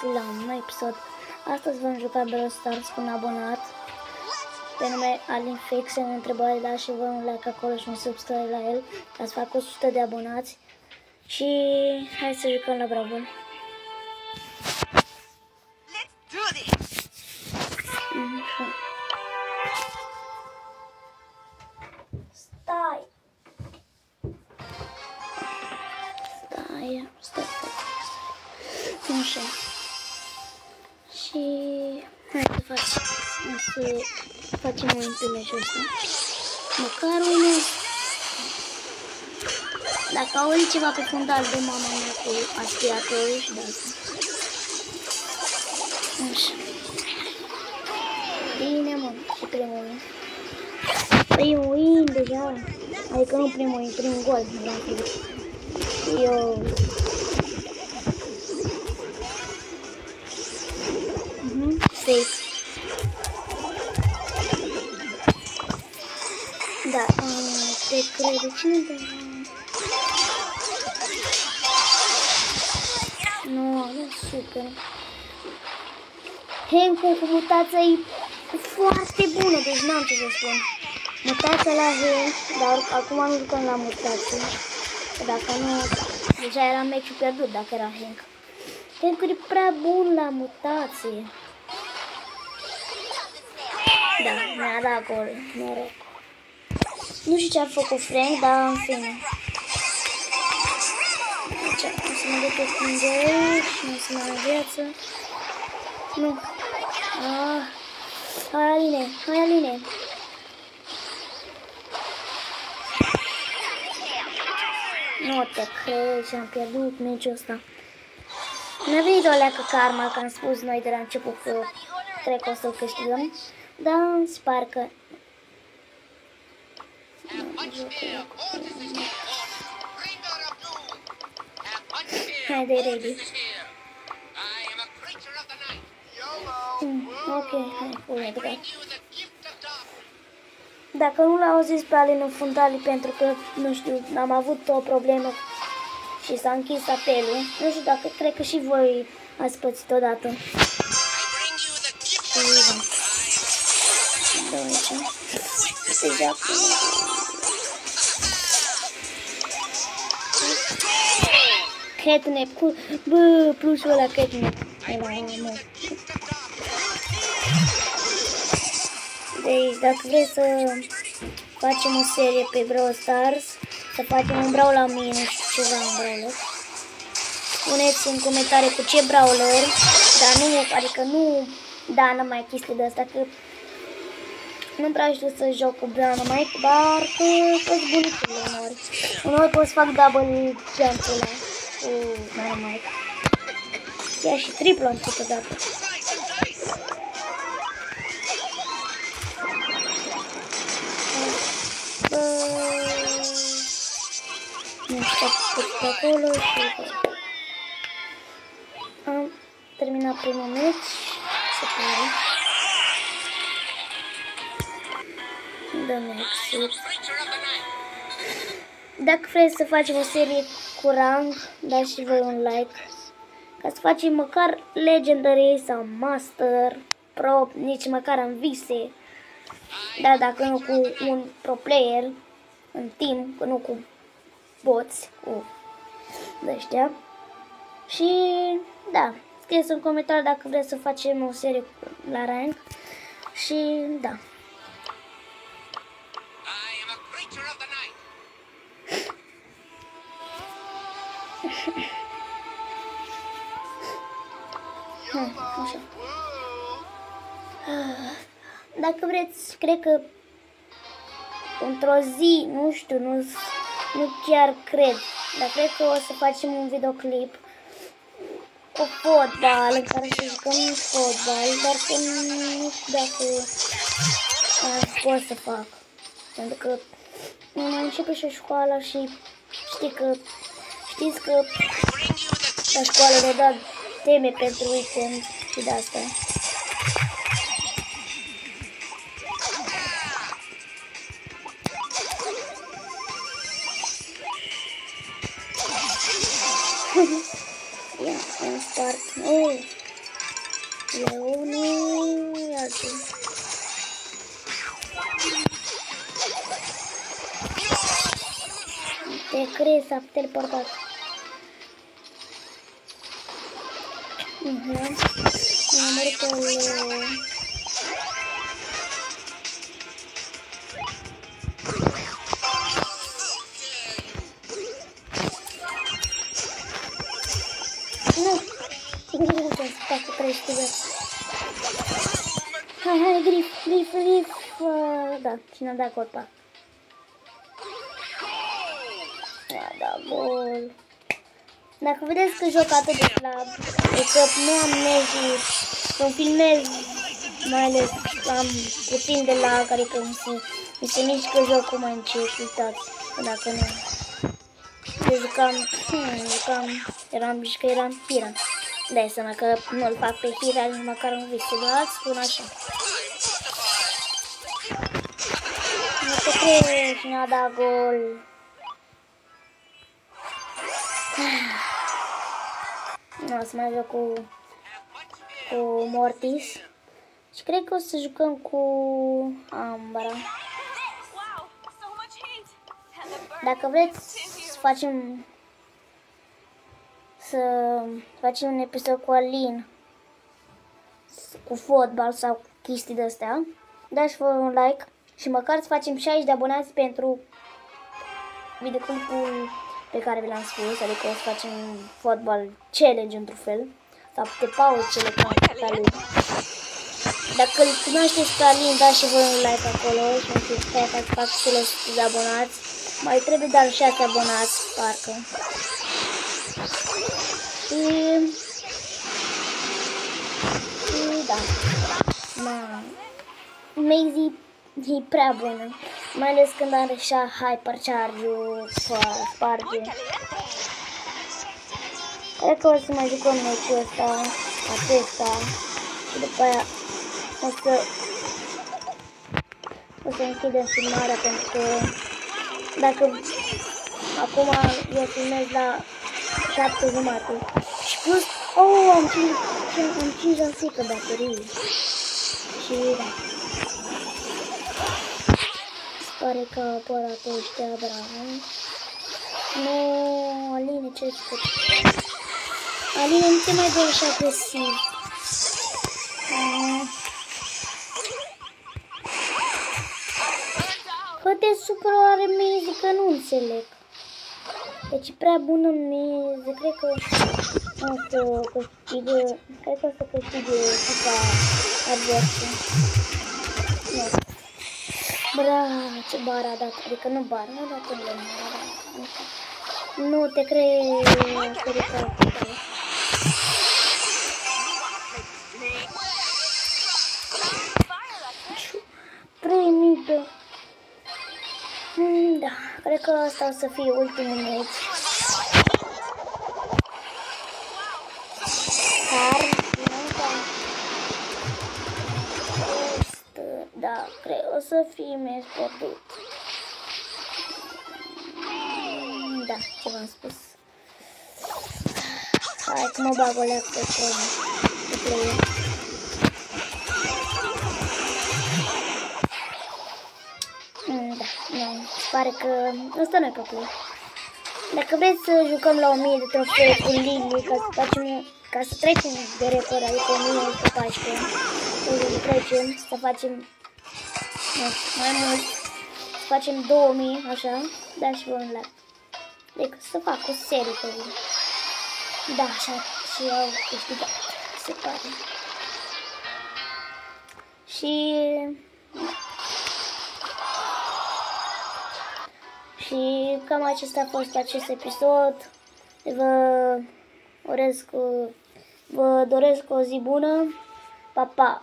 băieți la un nou episod. Astăzi vom juca Brawl Stars cu un abonat pe nume Alin Fix. În întrebare, da și vă un like acolo și un subscribe la el ca să fac 100 de abonați. Și hai să jucăm la Bravo. Stai. Așa. Și hai să facem un întâlnire ăsta. Măcar unul. Dacă auzi ceva pe fundal de mama mea cu aspiratorul și de asta. Așa. Bine, mă, și primul win. Primul win deja. Adică nu primul win, primul gol. Eu... Safe. Da, te crede cine de... Nu, e super. Hank-ul cu mutația e foarte bună, deci n-am ce să spun. Mutația la Hank, dar acum nu jucăm la mutație. Dacă nu, deja era meciul pierdut dacă era Hank. Hank-ul e prea bun la mutație. Da, mi-a dat gol, noroc. Nu știu ce a făcut Frank, dar în fine. Aici, o să mă duc pe fundel și nu să mai am viață. Nu. Hai, Aline, hai, Aline. Nu te crezi, am pierdut meciul ăsta. Ne-a venit o leacă karma, că am spus noi de la început că cred că o să-l câștigăm. Dar sper că... Haide, ready. Ok, hai, pune de. Dacă nu l-au zis pe Alin în fundal pentru că, nu știu, am avut o problemă și s-a închis apelul. Nu știu dacă, cred că și voi ați pățit odată. Deja catnap cu bă, plusul ăla catnap. Deci dacă vreți să facem o serie pe Brawl Stars, să facem un Brawl la mine, nu știu ceva în Brawler, spuneți în comentarii cu ce Brawler, dar nu, adică nu Dynamite, chestii de astea, că nu prea știu să joc cu Dynamite, dar că-s bunicule uneori. Uneori pot să fac double jump-ul ăla cu Dynamite. Chiar și triplu am făcut odată. Nu știu pe acolo și am terminat primul meci, se pare. Dăm exit. Dacă vreți să facem o serie cu rang, dați și voi un like. Ca să facem măcar Legendary sau Master, Pro, nici măcar în vise. Dar dacă nu cu un pro player în team, nu cu boți, cu ăștia. Și da, scrieți în comentarii dacă vreți să facem o serie la rank. Și da. Așa. Dacă vreți, cred că într-o zi, nu știu, nu chiar cred, dar cred că o să facem un videoclip cu fotbal, în care să jucăm fotbal, dar că nu știu dacă pot să fac. Pentru că mai începe și școala și știți că la școală ne dă teme pentru weekend și de asta. Ia, în start. Leonul, iartă. Te crezi, s-a teleportat. Am urmărit pe Leo. Nu! Uite, să fac cu 30 de viață. Hai, grif. Da, cine a dat corpa? Mi-a dat gol. Dacă vedeți că joc atât de slab, e că nu am nervii să filmez, mai ales am puțin de lag, adică mi se mișcă jocul mai încet, uitați, dacă nu. Eu jucam, eram Hiran. Dai seama că nu-l fac pe Hiran, nici măcar un vis, doar spun așa. Nu te crezi, mi-a dat gol. Nu, o să mai joc cu Mortis. Și cred că o să jucăm cu Ambra. Dacă vreți să facem un episod cu Alin, cu fotbal sau cu chestii de-astea, dați-vă un like și măcar să facem 60 de abonați pentru videoclipul pe care vi l-am spus, adică o să facem fotbal challenge într-un fel, sau pe pauzele ca Alin. Dacă îl cunoașteți pe Alin, dați și voi un like acolo și nu știu, stai ca să fac și de abonați. Mai trebuie doar 6 abonați, parcă. Și da. Maisie e prea bună. Mai ales când are așa hypercharge-ul, sparge. Cred că o să mai jucăm meciul ăsta, acesta. Și după aia o să închidem filmarea, pentru că dacă acum eu filmez la 7:30 și plus, am 5% baterii și da, pare că aparatul ăștia bravo. Nu, Aline, ce-ți făcut? Aline, nu te mai dă așa agresiv. Că te supără oare Maisie, că nu înțeleg. Deci prea bună Maisie, cred că o să câștigă, tipa adversă. Nu. Bravo, ce bar a dat, adică nu bar, nu a dat un lemn, nu te crezi, că 3 minute. Da, cred că asta o să fie ultimul meci. Da, cred o să fie meci pierdut. Da, ce v-am spus. Hai că mă bag o leacă pe player. Da, nu, pare că ăsta nu e pe play. Dacă vreți să jucăm la 1000 de trofee cu Lily, ca să trecem de record, adică 1114, să trecem, să facem mai mult, să facem 2000, așa, dați și voi un like. Deci să fac o serie pe voi. Da, așa, și eu câștigat, se pare. Și cam acesta a fost acest episod. Vă doresc o zi bună. Pa, pa!